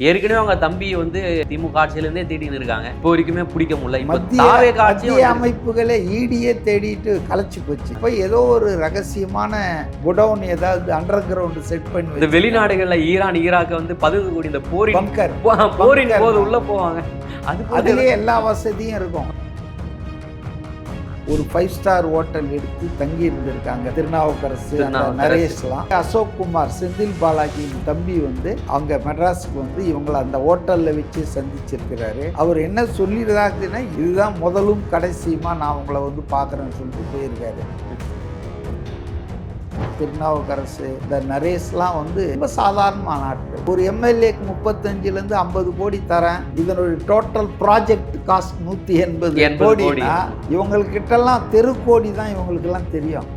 ஏற்கனவே அவங்க தம்பி வந்து திமுக ஆட்சியிலிருந்தே தேடின்னு இருக்காங்க. இப்போ வரைக்குமே பிடிக்க முடியல. மத்திய அமைப்புகளே ஈடியே தேடிட்டு கலைச்சு போச்சு. இப்போ ஏதோ ஒரு ரகசியமான குடவுன் ஏதாவது அண்டர் கிரவுண்ட் செட் பண்ணி இந்த வெளிநாடுகள்ல ஈரான் ஈராக்க வந்து பதுங்கக்கூடிய இந்த போரின் போது உள்ள போவாங்க. அதுலயே எல்லா வசதியும் இருக்கும். ஒரு 5 ஸ்டார் ஹோட்டல் எடுத்து தங்கி இருந்திருக்காங்க. திருநாவுக்கரசு, நரேஷ்லாம், அசோக் குமார், செந்தில் பாலாஜி தம்பி வந்து அவங்க மெட்ராஸுக்கு வந்து இவங்களை அந்த ஹோட்டல்ல வச்சு சந்திச்சிருக்கிறாரு. அவர் என்ன சொல்லிடுறாருன்னா, இதுதான் முதலும் கடைசியுமா நான் உங்களை வந்து பார்க்குறேன்னு சொல்லிட்டு போயிருக்காரு. திருநாவுக்கரசு, இந்த நரேஷ்லாம் வந்து ரொம்ப சாதாரணமான ஆட்கள். ஒரு எம்எல்ஏக்கு 35லேருந்து 50 கோடி தரேன், இதனுடைய டோட்டல் ப்ராஜெக்ட் காஸ்ட் 180 கோடினா இவங்களுக்கிட்டலாம் தெருக்கோடி தான் இவங்களுக்கெல்லாம் தெரியும்.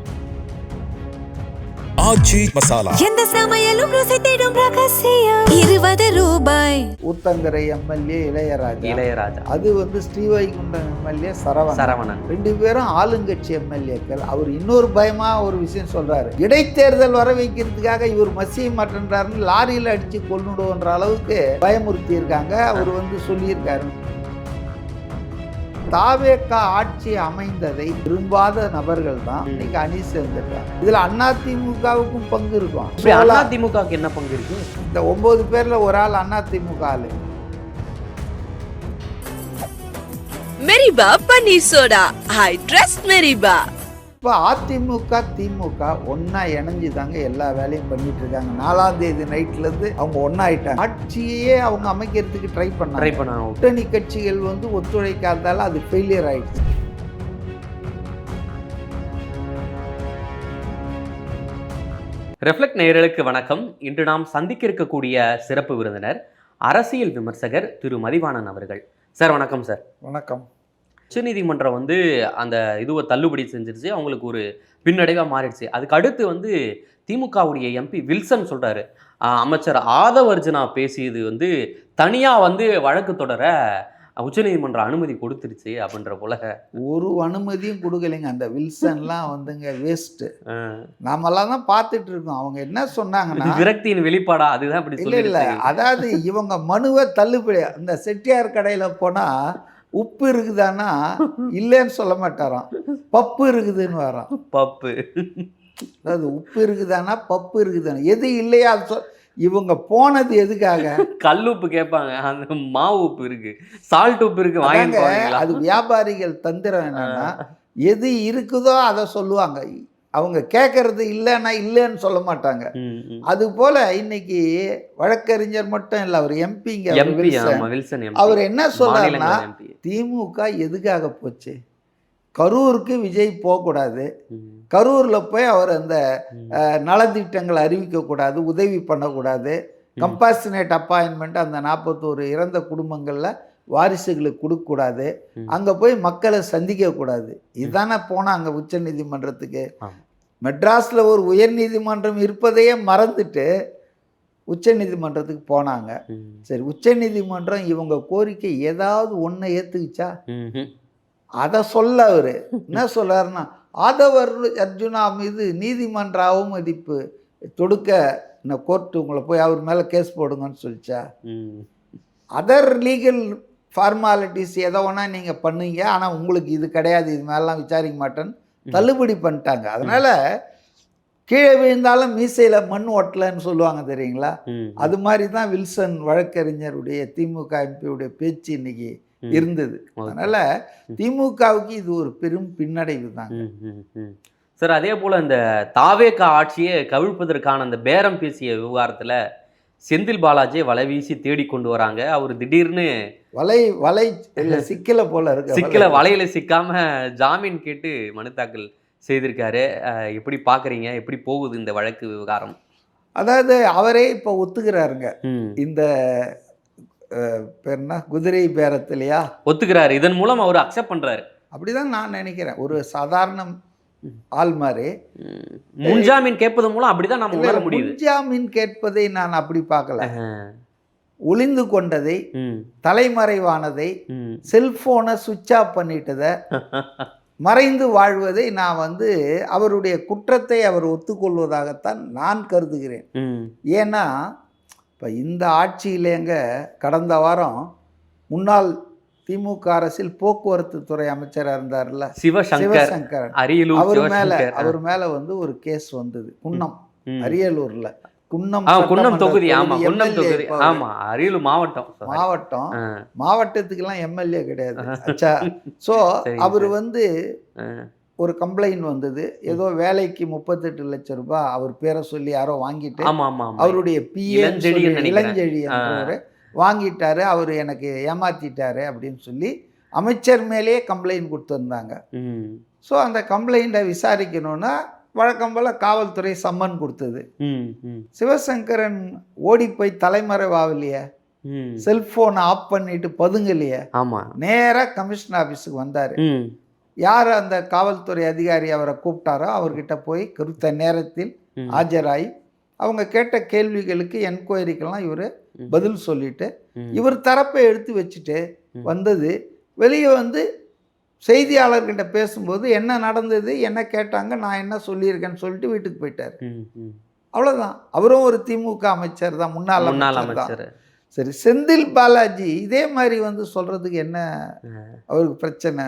ஆச்சி மசாலா எந்த சமையலும் ருசி தேடும் ரகசியம் 20 ரூபாய். ஊத்தங்கரை எம்எல்ஏ இளையராஜா, அது வந்து ஸ்ரீவைகுண்டம் எம்எல்ஏ சரவணன். 2 பேரும் ஆளுங்கட்சி எம்எல்ஏக்கள். அவர் இன்னொரு பயமா ஒரு விஷயம் சொல்றாரு, இடைத்தேர்தல் வர வைக்கிறதுக்காக இவர் மசிய மாட்டேன்றாருன்னு லாரியில் அடிச்சு கொள்ளுடுன்ற அளவுக்கு பயமுறுத்தி இருக்காங்க. அவர் வந்து சொல்லியிருக்காரு. தாவேகா ஆட்சி அமைந்ததை விரும்பாத நபர்கள் தான் இன்னைக்கு அணி சேர்ந்துட்டாங்க. இதுல அதிமுகவுக்கும் பங்கு இருக்கும். அதிமுகவுக்கு என்ன பங்கு இருக்கு? இந்த 9 பேர்ல ஒரு ஆள் அதிமுக ஆளு. மெரிபா பன்னீர் சோடா, ஐ ட்ரஸ்ட் மெரிபா. இப்போ அதிமுக திமுக ஒன்னா இணைஞ்சு தாங்க எல்லா வேலையும் பண்ணிட்டு இருக்காங்க. 4ஆம் தேதி நைட்லேருந்து அவங்க ஒன்னாயிட்டாங்க. ஆட்சியே அவங்க அமைக்கிறதுக்கு ட்ரை பண்ணாங்க. கூட்டணி கட்சிகள் வந்து ஒத்துழைக்காதால அது ஃபெயிலியர் ஆயிடுச்சு. ரெஃப்ளெக்ட் நேயர்களுக்கு வணக்கம். இன்று நாம் சந்திக்க இருக்கக்கூடிய சிறப்பு விருந்தினர் அரசியல் விமர்சகர் திரு மதிவாணன் அவர்கள். சார் வணக்கம். சார் வணக்கம். உச்சநீதிமன்றம் வந்து அந்த இதுவை தள்ளுபடி செஞ்சிருச்சு, அவங்களுக்கு ஒரு பின்னடைவாக மாறிடுச்சு. அதுக்கு அடுத்து வந்து திமுகவுடைய எம்பி வில்சன் சொல்கிறாரு, அமைச்சர் ஆதவ் அர்ஜுனா பேசியது வந்து தனியாக வந்து வழக்கு தொடர உச்சநீதிமன்றம் அனுமதி கொடுத்துருச்சு அப்படின்ற போல. ஒரு அனுமதியும் கொடுக்கலைங்க. அந்த வில்சன்லாம் வந்துங்க வேஸ்ட்டு. நாமெல்லாம் தான் பார்த்துட்டு இருக்கோம். அவங்க என்ன சொன்னாங்கன்னா, விரக்தியின் வெளிப்பாடா அதுதான் இப்படி இல்லை. அதாவது இவங்க மனுவை தள்ளுபடி, அந்த செட்டியார் கடையில் போனால் உப்பு இருக்குதானா இல்லைன்னு சொல்ல மாட்டாராம், பப்பு இருக்குதுன்னு வரான். பப்பு, அதாவது உப்பு இருக்குதானா பப்பு இருக்குதானா, எது இல்லையா அது இவங்க போனது எதுக்காக? கல் உப்பு கேட்பாங்க, அந்த மாவு உப்பு இருக்கு, சால்ட் உப்பு இருக்கு, வாங்க. அது வியாபாரிகள் தந்திரம் என்னன்னா, எது இருக்குதோ அதை சொல்லுவாங்க. அவங்க கேட்கறது இல்லைன்னா இல்லைன்னு சொல்ல மாட்டாங்க. அது போல இன்னைக்கு வழக்கறிஞர் மட்டும் இல்லை, அவர் எம்பிங்க அவர் என்ன சொல்றாருன்னா, திமுக எதுக்காக போச்சு, கரூருக்கு விஜய் போகக்கூடாது, கரூரில் போய் அவர் அந்த நலத்திட்டங்களை அறிவிக்கக்கூடாது, உதவி பண்ணக்கூடாது, கம்பாசினேட் அப்பாயின்மெண்ட் அந்த 41 இறந்த குடும்பங்களில் வாரிசுகளுக்கு கொடுக்கக்கூடாது, அங்கே போய் மக்களை சந்திக்கக்கூடாது. இதுதானே போனாங்க உச்ச நீதிமன்றத்துக்கு. மெட்ராஸில் ஒரு உயர் நீதிமன்றம் இருப்பதையே மறந்துட்டு உச்ச நீதிமன்றத்துக்கு போனாங்க. சரி, உச்ச நீதிமன்றம் இவங்க கோரிக்கை ஏதாவது ஒன்றை ஏற்றுக்குச்சா? அதை சொல்ல அவர் என்ன சொல்றாருன்னா, ஆதவர் அர்ஜுனா மீது நீதிமன்ற அவமதிப்பு தொடுக்க இந்த கோர்ட்டு உங்களை போய் அவர் மேலே கேஸ் போடுங்கன்னு சொல்லிச்சா? அதர் லீகல் ஃபார்மாலிட்டிஸ் எதை வேணா நீங்கள் பண்ணுவீங்க, ஆனால் உங்களுக்கு இது கிடையாது, இது மேலாம் விசாரிக்க மாட்டேன்னு தள்ளுபடி பண்ணிட்டாங்க. அதனால் கீழே விழுந்தாலும் மீசையில் மண் ஓட்டலன்னு சொல்லுவாங்க தெரியுங்களா? அது மாதிரி தான் வில்சன் வழக்கறிஞருடைய திமுக எம்பியுடைய பேச்சு இன்னைக்கு இருந்தது. அதனால் திமுகவுக்கு இது ஒரு பெரும் பின்னடைவு தான். சார், அதே போல் இந்த தாவேகா ஆட்சியை கவிழ்ப்பதற்கான அந்த பேரம் பேசிய விவகாரத்தில் செந்தில் பாலாஜியை வலை வீசி தேடி கொண்டு வராங்க. அவர் திடீர்னு வலை சிக்கல போல இருக்கு, சிக்கல வலையில சிக்காம ஜாமீன் கேட்டு மனு தாக்கல் செய்திருக்காரு. எப்படி பார்க்குறீங்க, எப்படி போகுது இந்த வழக்கு விவகாரம்? அதாவது அவரே இப்போ ஒத்துக்கிறாருங்க, இந்த பேர்னா குதிரை பேரத்திலையா ஒத்துக்கிறாரு. இதன் மூலம் அவர் அக்செப்ட் பண்றாரு. அப்படிதான் நான் நினைக்கிறேன். ஒரு சாதாரண ஆள் மாதிரி முன்ஜாமீன் கேட்பது மூலம் அப்படிதான் நம்ம உணர முடியுது. முன்ஜாமீன் கேட்பதை நான் அப்படி பார்க்கல. ஒளிந்து கொண்டதை, தலைமறைவானதை, செல்போனை சுவிட்ச் ஆஃப் பண்ணிட்டதை, மறைந்து வாழ்வதை நான் வந்து அவருடைய குற்றத்தை அவர் ஒத்துக்கொள்வதாகத்தான் நான் கருதுகிறேன். ஏன்னா இப்போ இந்த ஆட்சியிலேங்க கடந்த வாரம் முன்னாள் திமுக அரசில் போக்குவரத்து துறை அமைச்சராக இருந்தார்ல சிவசங்கரன், அரியலூர் அவர் மேல வந்து ஒரு கேஸ் வந்தது. குன்னம், அரியலூர்ல குன்னம் தொகுதி. அரியலூர் மாவட்டத்துக்கெல்லாம் எம்எல்ஏ கிடையாது. அச்சா. ஸோ அவர் வந்து ஒரு கம்ப்ளைண்ட் வந்தது. ஏதோ வேலைக்கு 38 லட்சம் ரூபாய் அவர் பேரை சொல்லி யாரோ வாங்கிட்டு அவருடைய பிஏ இளஞ்செழி என்றவர் வாங்கிட்டாரு, அவர் எனக்கு ஏமாத்திட்டாரு அப்படின்னு சொல்லி அமைச்சர் மேலேயே கம்ப்ளைண்ட் கொடுத்துருந்தாங்க. ஸோ அந்த கம்ப்ளைண்ட்டை விசாரிக்கணும்னா வழக்கம் போல் காவல்துறை சம்மன் கொடுத்தது. சிவசங்கரன் ஓடி போய் தலைமறைவாகலையே, செல்போனை ஆஃப் பண்ணிட்டு பதுங்கலையே, நேராக கமிஷனர் ஆஃபீஸுக்கு வந்தார். யார் அந்த காவல்துறை அதிகாரி அவரை கூப்பிட்டாரோ அவர்கிட்ட போய் குறித்த நேரத்தில் ஆஜராகி அவங்க கேட்ட கேள்விகளுக்கு என்கொயரிக்கெல்லாம் இவர் பதில் சொல்லிட்டு இவர் தரப்பை எடுத்து வச்சுட்டு வந்தது. வெளியே வந்து செய்தியாளர்கிட்ட பேசும்போது என்ன நடந்தது, என்ன கேட்டாங்க, நான் என்ன சொல்லியிருக்கேன்னு சொல்லிட்டு வீட்டுக்கு போயிட்டார். அவ்வளோதான். அவரும் ஒரு திமுக அமைச்சர் தான், முன்னாள் அமைச்சர். சரி, செந்தில் பாலாஜி இதே மாதிரி வந்து சொல்கிறதுக்கு என்ன அவருக்கு பிரச்சனை?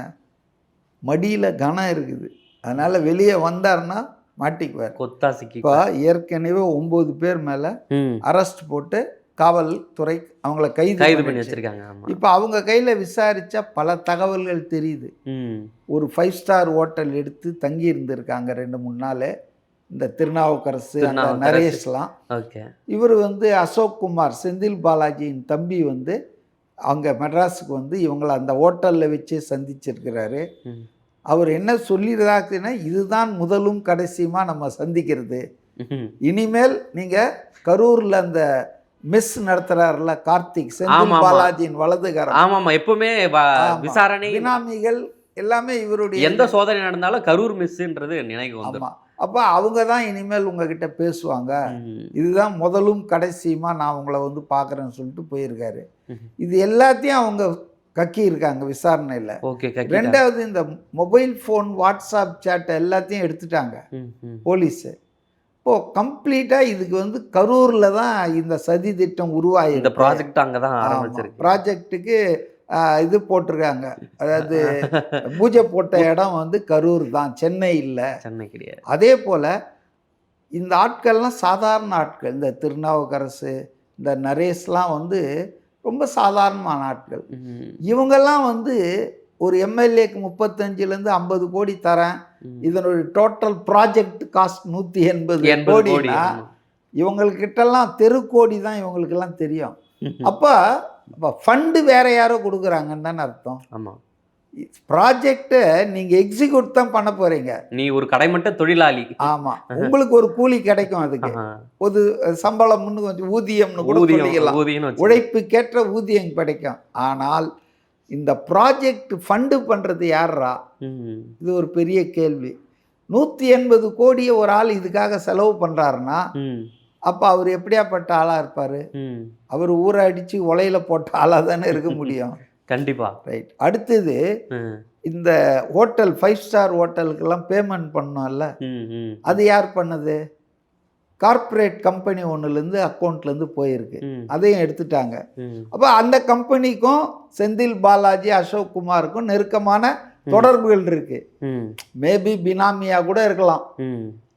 மடியில் கனம் இருக்குது, அதனால் வெளியே வந்தார்னா மாட்டிக்குவார். இப்போ ஏற்கனவே 9 பேர் மேலே அரெஸ்ட் போட்டு காவல்துறை அவங்கள கைது பண்ணி வச்சிருக்காங்க. இப்போ அவங்க கையில் விசாரித்தா பல தகவல்கள் தெரியுது. ஒரு 5 ஸ்டார் ஹோட்டல் எடுத்து தங்கி இருந்திருக்காங்க 2-3 நாள் இந்த திருநாவுக்கரசு, நரேஷ்லாம். இவர் வந்து அசோக் குமார், செந்தில் பாலாஜியின் தம்பி வந்து அங்கே மெட்ராஸுக்கு வந்து இவங்களை அந்த ஹோட்டலில் வச்சு சந்திச்சிருக்கிறாரு. அவர் என்ன சொல்லிடுறாருன்னா, இதுதான் முதலும் கடைசியுமா நம்ம சந்திக்கிறது, இனிமேல் நீங்கள் கரூரில் அந்த மிஸ் நடத்துறாருல கார்த்திக், செந்தில் பாலாஜியின் வலதுகாரம், எப்பவுமே விசாரணை பினாமிகள் எல்லாமே இவருடைய எந்த சோதனை நடந்தாலும் கரூர் மிஸ்ன்றது நினைவு வந்து. அப்போ அவங்க தான் இனிமேல் உங்ககிட்ட பேசுவாங்க, இதுதான் முதலும் கடைசியுமா நான் உங்களை வந்து பார்க்குறேன்னு சொல்லிட்டு போயிருக்காரு. இது எல்லாத்தையும் அவங்க கக்கி இருக்காங்க விசாரணையில். ரெண்டாவது, இந்த மொபைல் ஃபோன், வாட்ஸ்அப் சேட்டை எல்லாத்தையும் எடுத்துட்டாங்க போலீஸு. இப்போது கம்ப்ளீட்டாக இதுக்கு வந்து கரூரில் தான் இந்த சதி திட்டம் உருவாகி இந்த ப்ராஜெக்ட் அங்கே தான் ஆரம்பிச்சிருக்கு. ப்ராஜெக்டுக்கு இது போட்டிருக்காங்க, அதாவது பூஜை போட்ட இடம் வந்து கரூர் தான், சென்னை இல்லை, சென்னை கிடையாது. அதே போல் இந்த ஆட்கள்லாம் சாதாரண ஆட்கள். இந்த திருநாவுக்கரசு, இந்த நரேஷ்லாம் வந்து ரொம்ப சாதாரணமான ஆட்கள். இவங்கெல்லாம் வந்து ஒரு எம்எல்ஏக்கு 35 to 50 கோடி தரேன், இதனுடைய டோட்டல் ப்ராஜெக்ட் காஸ்ட் 180 கோடினா இவங்கக்கிட்டலாம் தெருக்கோடி தான் இவங்களுக்கெல்லாம் தெரியும். அப்போ ஃபண்டு வேற யாரோ கொடுக்குறாங்கன்னு தானே அர்த்தம். ஆமாம், ப்ராஜெக்டை நீங்கள் எக்ஸிக்யூட் தான் பண்ண போகிறீங்க, நீ ஒரு கடைமட்ட தொழிலாளி. ஆமாம், உங்களுக்கு ஒரு கூலி கிடைக்கும், அதுக்கு ஒரு சம்பளம்னு கொஞ்சம் ஊதியம்னு கூட சொல்லிக்கலாம், உழைப்புக்கேற்ற ஊதியம் கிடைக்கும். ஆனால் இந்த ப்ராஜெக்ட் ஃபண்டு பண்ணுறது யாரா, இது ஒரு பெரிய கேள்வி. 180 கோடியை ஒரு ஆள் இதுக்காக செலவு பண்ணுறாருன்னா அப்போ அவர் எப்படியாப்பட்ட ஆளாக இருப்பார்? அவர் ஊரை அடித்து உலையில போட்ட ஆளாக தானே இருக்க முடியும். கண்டிப்பாக. ரைட். அடுத்தது, இந்த ஹோட்டல் 5 ஸ்டார் ஹோட்டலுக்கெல்லாம் பேமெண்ட் பண்ணோம்ல, அது யார் பண்ணது? கார்ப்பரேட் கம்பெனி ஒன்றுலேருந்து அக்கௌண்ட்லேருந்து போயிருக்கு, அதையும் எடுத்துட்டாங்க. அப்போ அந்த கம்பெனிக்கும் செந்தில் பாலாஜி, அசோக் குமாருக்கும் நெருக்கமான தொடர்புகள் இருக்கு. மேபி பினாமியா கூட இருக்கலாம்,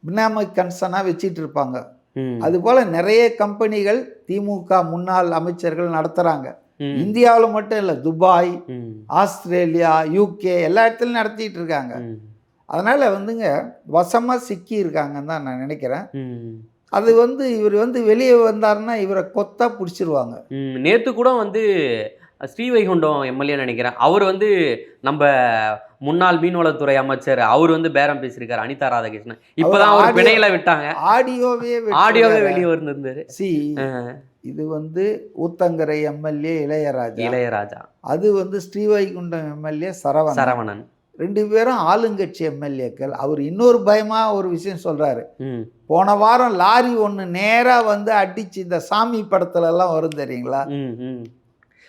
பினாமி கன்சனாக வச்சிட்டு இருப்பாங்க. அதுபோல் நிறைய கம்பெனிகள் திமுக முன்னாள் அமைச்சர்கள் நடத்துகிறாங்க. இந்தியாவில் மட்டும் இல்லை, துபாய், ஆஸ்திரேலியா, யூகே எல்லா இடத்துலையும் நடத்திட்டு இருக்காங்க. அதனால் வந்துங்க வசமாக சிக்கி இருக்காங்கன்னு தான் நான் நினைக்கிறேன். அது வந்து இவர் வந்து வெளியே வந்தாருன்னா இவரை கொத்தா பிடிச்சிருவாங்க. நேற்று கூட வந்து ஸ்ரீவைகுண்டம் எம்எல்ஏ நினைக்கிறேன், அவர் வந்து நம்ம முன்னாள் மீன்வளத்துறை அமைச்சர், அவர் வந்து பேரம் பேசியிருக்காரு அனிதா ராதாகிருஷ்ணன். இப்போதான் அவர் பிணையில விட்டாங்க, ஆடியோவே வெளியே வந்திருந்தாரு. இது வந்து ஊத்தங்கரை எம்எல்ஏ இளையராஜா, அது வந்து ஸ்ரீவைகுண்டம் எம்எல்ஏ சரவணன். 2 பேரும் ஆளுங்கட்சி எம்எல்ஏக்கள். அவர் இன்னொரு பயமாக ஒரு விஷயம் சொல்கிறாரு. போன வாரம் லாரி ஒன்று நேராக வந்து அடிச்சு, இந்த சாமி படத்துல எல்லாம் வரும் தெரியுங்களா,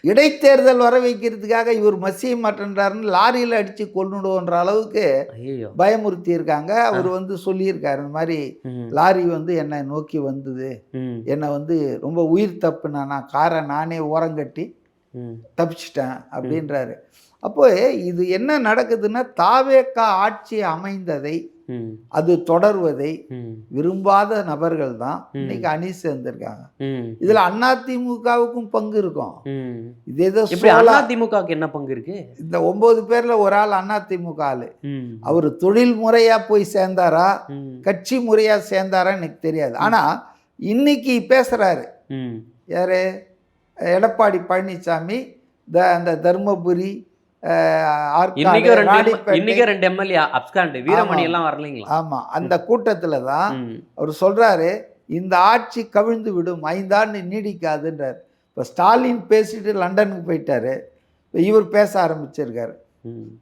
இடைத்தேர்தல் வர வைக்கிறதுக்காக இவர் மசிய மாட்டேன்றாருன்னு லாரியில் அடித்து கொண்டுடுவோன்ற அளவுக்கு ஐயோ பயமுறுத்தி இருக்காங்க. அவர் வந்து சொல்லியிருக்காரு, இந்த மாதிரி லாரி வந்து என்னை நோக்கி வந்தது, என்னை வந்து ரொம்ப உயிர் தப்புனா, நான் காரை நானே ஓரங்கட்டி தப்பிச்சிட்டேன் அப்படின்றாரு. அப்போ இது என்ன நடக்குதுன்னா, தாவேகா ஆட்சி அமைந்ததை அது தொடர்வதை விரும்பாத நபர்கள் தான் இன்னைக்கு அணி சேர்ந்திருக்காங்க. இதுல அதிமுகவுக்கும் பங்கு இருக்கும். இது ஏதோ அதிமுகவுக்கு என்ன பங்கு இருக்கு? இந்த 9 பேர்ல ஒரு ஆள் அதிமுக ஆளு. அவரு தொழில் முறையா போய் சேர்ந்தாரா, கட்சி முறையா சேர்ந்தாரா எனக்கு தெரியாது. ஆனா இன்னைக்கு பேசுறாரு யாரு, எடப்பாடி பழனிசாமி, அந்த தர்மபுரி அந்த கூட்டத்துல தான் அவர் சொல்றாரு, இந்த ஆட்சி கவிழ்ந்து விடும், 5 ஆண்டு நீடிக்காதுன்றார். இப்ப ஸ்டாலின் பேசிட்டு லண்டனுக்கு போயிட்டாரு, இவர் பேச ஆரம்பிச்சிருக்காரு.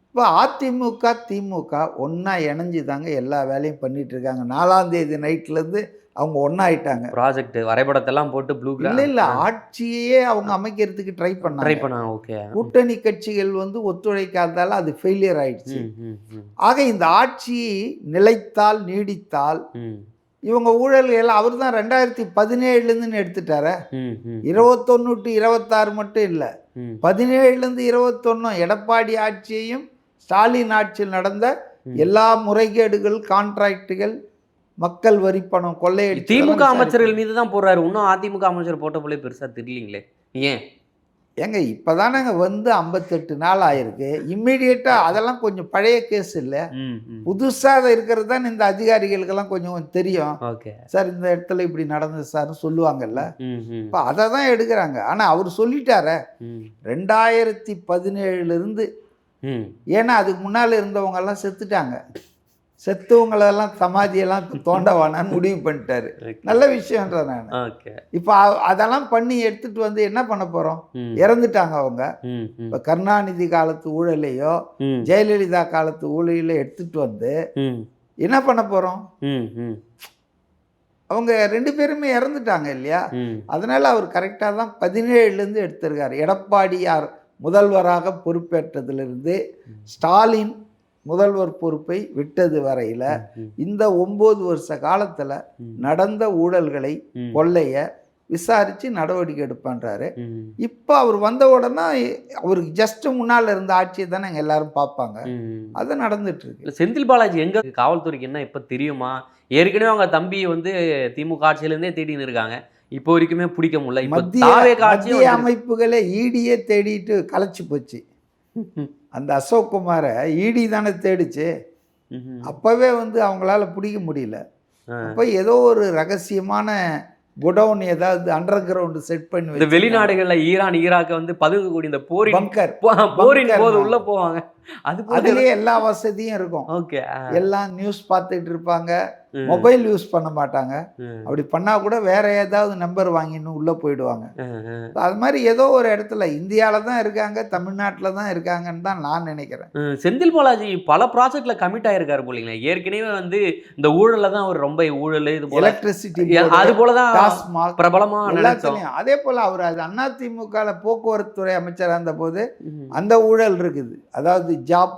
இப்போ அதிமுக திமுக ஒன்னா இணைஞ்சுதாங்க எல்லா வேலையும் பண்ணிட்டு இருக்காங்க. 4ஆம் தேதி நைட்ல இருந்து அவங்க ஒன்னாயிட்டாங்க. ப்ராஜெக்ட் வரைபடத்தெல்லாம் போட்டு ப்ளூ இல்ல ஆட்சியே அவங்க அமைக்கிறதுக்கு ட்ரை பண்ணாங்க. ஓகே, கூட்டணி கட்சிகள் வந்து ஒத்துழைக்காதால அது ஃபெயிலியர் ஆயிடுச்சு. ஆக இந்த ஆட்சி நிலைத்தால் நீடித்தால் இவங்க ஊழல்கள் அவர் தான் 2017 எடுத்துட்டார. 21 to 26 மட்டும் இல்லை, 17 to 21 எடப்பாடி ஆட்சியையும் ஸ்டாலின் ஆட்சியில் நடந்த எல்லா முறைகேடுகள், கான்ட்ராக்டுகள், மக்கள் வரி பணம் கொள்ளையடி திமுக அமைச்சர்கள் மீது தான் போடுறாரு. இன்னும் அதிமுக அமைச்சர் போட்ட போலே பெருசா தெரியலீங்களே ஏன்? ஏங்க இப்போதானங்க வந்து 58 நாள் ஆயிருக்கு. இம்மிடியேட்டா அதெல்லாம் கொஞ்சம் பழைய கேஸ் இல்லை, புதுசாக இருக்கிறது தான் இந்த அதிகாரிகளுக்கெல்லாம் கொஞ்சம் தெரியும். சார் இந்த இடத்துல இப்படி நடந்தது சார்னு சொல்லுவாங்கல்ல, இப்போ அதை தான் எடுக்கிறாங்க. ஆனால் அவர் சொல்லிட்டார 2017 ஏன்னா அதுக்கு முன்னால் இருந்தவங்க எல்லாம் செத்துட்டாங்க, செத்தவங்களெல்லாம் சமாதியெல்லாம் தோண்டவானான்னு முடிவு பண்ணிட்டாரு. நல்ல விஷயம்ன்ற நான். இப்போ அதெல்லாம் பண்ணி எடுத்துட்டு வந்து என்ன பண்ண போறோம்? இறந்துட்டாங்க அவங்க. இப்போ கருணாநிதி காலத்து ஊழலையோ ஜெயலலிதா காலத்து ஊழலையோ எடுத்துட்டு வந்து என்ன பண்ண போறோம்? அவங்க 2 பேருமே இறந்துட்டாங்க இல்லையா? அதனால அவர் கரெக்டாக தான் 17 எடுத்திருக்காரு. எடப்பாடியார் முதல்வராக பொறுப்பேற்றதிலிருந்து ஸ்டாலின் முதல்வர் பொறுப்பை விட்டது வரையில் இந்த 9 வருஷ காலத்தில் நடந்த ஊழல்களை, கொள்ளைய விசாரித்து நடவடிக்கை எடுப்பான்றாரு. இப்போ அவர் வந்த உடனே அவருக்கு ஜஸ்ட் முன்னால் இருந்த ஆட்சியை தானே எல்லாரும் பார்ப்பாங்க. அது நடந்துட்டு இருக்கு. செந்தில் பாலாஜி எங்க காவல்துறைக்கு என்ன இப்போ தெரியுமா? ஏற்கனவே அவங்க தம்பி வந்து திமுக ஆட்சியிலேருந்தே தேடின்னு இருக்காங்க, இப்போ வரைக்குமே பிடிக்க முடியல. மத்திய அமைப்புகளை ஈடியே தேடிட்டு கலைச்சு போச்சு. அந்த அசோக் குமாரை ஈடி தானே தேடிச்சு. அப்பவே வந்து அவங்களால பிடிக்க முடியல. அப்போ ஏதோ ஒரு ரகசியமான குடவுன் ஏதாவது அண்டர் கிரவுண்ட் செட் பண்ணி வெளிநாடுகள்ல ஈரான் ஈராக்க வந்து பதுங்கக்கூடிய இந்த போரின் போது உள்ள போவாங்க. அதுலயே எல்லா வசதியும் இருக்கும். எல்லாம் நியூஸ் பார்த்துட்டு இருப்பாங்க, மொபைல் யூஸ் பண்ண மாட்டாங்க. அப்படி பண்ணா கூட வேற ஏதாவது நம்பர் வாங்கின்னு உள்ள போயிடுவாங்க. அது மாதிரி ஏதோ ஒரு இடத்துல இந்தியாவில தான் இருக்காங்க, தமிழ்நாட்டில் தான் இருக்காங்கன்னு தான் நான் நினைக்கிறேன். செந்தில் பாலாஜி பல ப்ராஜெக்ட்ல கமிட் ஆயிருக்காரு போலீங்களா? ஏற்கனவே வந்து இந்த ஊழல்ல தான் அவர் ரொம்ப ஊழல், இது போல எலக்ட்ரிசிட்டி, அது போலதான் டாஸ்மாக் பிரபலமா எல்லாத்துலயும். அதே போல அவர் அது அதிமுக போக்குவரத்து துறை அமைச்சராக இருந்த போது அந்த ஊழல் இருக்குது. அதாவது ஜாப்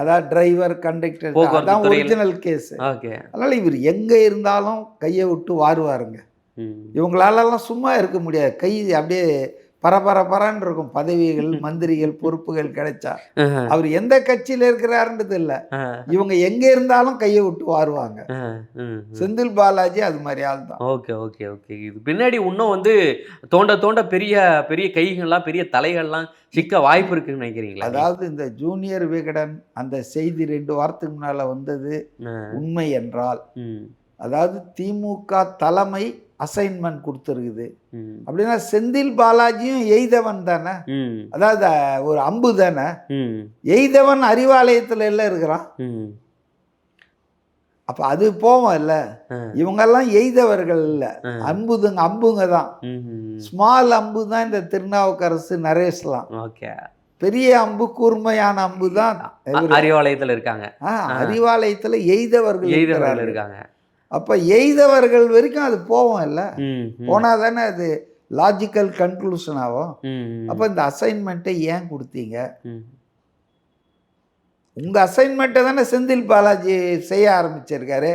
அதாவது டிரைவர், கண்டக்டர், அதான் ஒரிஜினல் கேஸ். அதனால இவர் எங்க இருந்தாலும் கையை விட்டு வாருவாருங்க. இவங்களாலலாம் சும்மா இருக்க முடியாது. கை அப்படியே பரபரன்னு இருக்கும். பதவிகள், மந்திரிகள், பொறுப்புகள் கிடைச்சா அவர் எந்த கட்சியில இருக்கிறாருன்றது இல்லை, இவங்க எங்க இருந்தாலும் கையை விட்டு வாருவாங்க. செந்தில் பாலாஜி அது மாதிரி ஆள் தான். Okay okay okay. இது பின்னாடி இன்னும் வந்து தோண்ட தோண்ட பெரிய பெரிய கைகள்லாம், பெரிய தலைகள்லாம் சிக்க வாய்ப்பு இருக்குன்னு நினைக்கிறீங்களா? அதாவது இந்த ஜூனியர் விகடன் அந்த செய்தி 2 வாரத்துக்கு முன்னால வந்தது உண்மை என்றால், அதாவது திமுக தலைமை அசைன்மெண்ட் கொடுத்துருக்குது அப்படின்னா செந்தில் பாலாஜியும் எய்தவன் தானே. அதாவது ஒரு அம்பு தானே. எய்தவன் அறிவாலயத்துல எல்லாம் இருக்கிறான். அப்ப அது போவோம் இல்ல, இவங்கெல்லாம் எய்தவர்கள் இல்ல, அம்புங்க தான். ஸ்மால் அம்பு தான் இந்த திருநாவுக்கரசு, நரேஷ்லாம். பெரிய அம்பு, கூர்மையான அம்பு தான் அறிவாலயத்துல இருக்காங்க. அறிவாலயத்துல எய்தவர்கள் இருக்காங்க. அப்ப எய்தவர்கள் வரைக்கும் அது போவோம் இல்ல, போனா தானே அது லாஜிக்கல் கன்க்ளூஷன் ஆகும். ம். அப்போ இந்த அசைன்மெண்ட்டை ஏன் கொடுத்தீங்க? ம். உங்கள் அசைன்மெண்ட்டை தானே செந்தில் பாலாஜி செய்ய ஆரம்பிச்சிருக்காரு.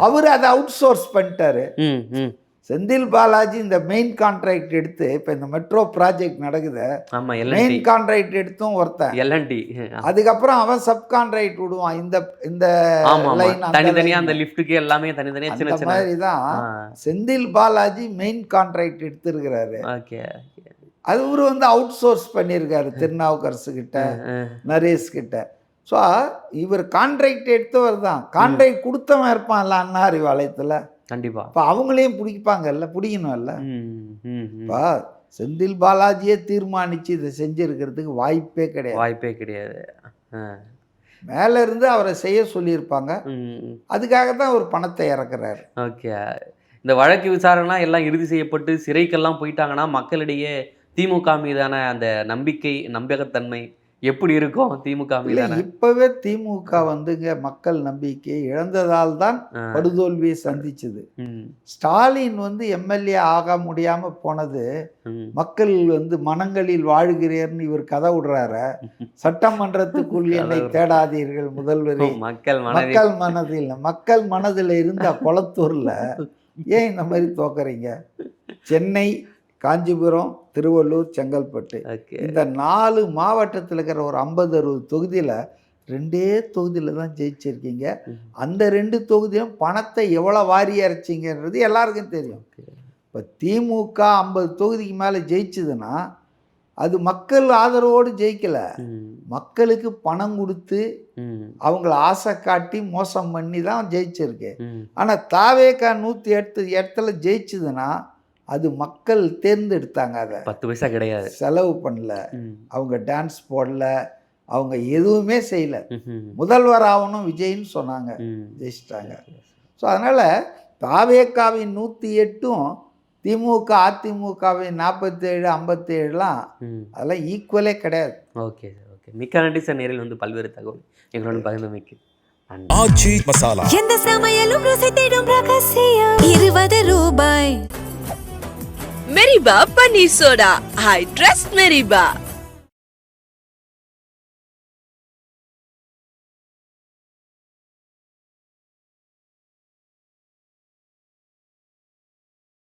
அவர் அதை அவுட் சோர்ஸ் பண்ணிட்டாரு. ம். ம். செந்தில் பாலாஜி இந்த மெயின் கான்ட்ராக்ட் எடுத்து இப்போ இந்த மெட்ரோ ப்ராஜெக்ட் நடக்குது, ஆமா மெயின் கான்ட்ராக்ட் எடுத்தும் ஒருத்தன், எல்என்டி. அதுக்கப்புறம் அவன் சப் கான்ட்ராக்ட் விடுவான். இந்த ஆமா லைன் தனித்தனியா அந்த லிஃப்ட்டுக்கு எல்லாமே தனித்தனியா சின்ன அந்த சின்ன. மாதிரி தான் செந்தில் பாலாஜி மெயின் கான்ட்ராக்ட் எடுத்திருக்கிறாரு. ஓகே. அது இவர் வந்து அவுட் சோர்ஸ் பண்ணியிருக்காரு திருநாவுக்கரசு கிட்ட, நரேஷ் கிட்ட. ஸோ இவர் கான்ட்ராக்ட் எடுத்தவர் தான், கான்ட்ராக்ட் கொடுத்தவன் இருப்பான்ல அண்ணா அறிவாலயத்தில். கண்டிப்பா. இப்போ அவங்களையும் பிடிப்பாங்கல்ல, பிடிக்கணும்ல. இப்போ செந்தில் பாலாஜியே தீர்மானிச்சு இதை செஞ்சிருக்கிறதுக்கு வாய்ப்பே கிடையாது. மேல இருந்து அவரை செய்ய சொல்லியிருப்பாங்க. அதுக்காக தான் அவர் பணத்தை இறக்குறாரு. ஓகே. இந்த வழக்கு விசாரணை எல்லாம் இறுதி செய்யப்பட்டு சிறைக்கெல்லாம் போயிட்டாங்கன்னா மக்களிடையே திமுக மீதான அந்த நம்பகத்தன்மை எப்படி இருக்கும்? திமுக மீதான இப்பவே திமுக வந்துங்க மக்கள் நம்பிக்கை இழந்ததால் தான் படுதோல்வியை சந்திச்சது. ஸ்டாலின் வந்து எம்எல்ஏ ஆக முடியாம போனது மக்கள் வந்து மனங்களில் வாழ்கிறேன்னு இவர் கதை விடுறாரு. சட்டமன்றத்துக்குள் என்னை தேடாதீர்கள் முதல்வரே, மக்கள் மனதில் இருந்த கொளத்தூர்ல ஏன் இந்த மாதிரி தோக்குறீங்க? சென்னை, காஞ்சிபுரம், திருவள்ளூர், செங்கல்பட்டு இந்த 4 மாவட்டத்தில் இருக்கிற ஒரு 50-60 தொகுதியில் 2 தொகுதியில் தான் ஜெயிச்சிருக்கீங்க. அந்த 2 தொகுதியும் பணத்தை எவ்வளோ வாரி இறைச்சிங்கன்றது எல்லாருக்கும் தெரியும். இப்போ திமுக 50 தொகுதிக்கு மேலே ஜெயிச்சதுன்னா அது மக்கள் ஆதரவோடு ஜெயிக்கலை, மக்களுக்கு பணம் கொடுத்து அவங்கள ஆசை காட்டி மோசம் பண்ணி தான் ஜெயிச்சிருக்கு. ஆனால் தாவேகா 108 இடத்துல ஜெயிச்சதுன்னா அது மக்கள் தேர்ந்தெடுத்தாங்க. அதை 10 பைசா கிடையாது, செலவு பண்ணல, அவங்க டான்ஸ் போடல, அவங்க எதுவுமே செய்யல. முதல்வர் ஆகணும் விஜய்ன்னு சொன்னாங்க, ஜெயிச்சிட்டாங்க. ஸோ அதனால் தாவேகாவின் 108ம் திமுக அதிமுகவின் 47 57லாம் அதெல்லாம் ஈக்குவலே கிடையாது. Okay sir, okay. மிக்க நன்றி சார். நேரில் வந்து பல்வேறு தகவல் எங்களோட பகிர்ந்தமைக்கு. ஆச்சி மசாலா, எந்த சமையலும் ருசி தேடும் ரகசியம். 20 ரூபாய். மெரிபா பன்னீர் சோடா. I trust மெரிபா.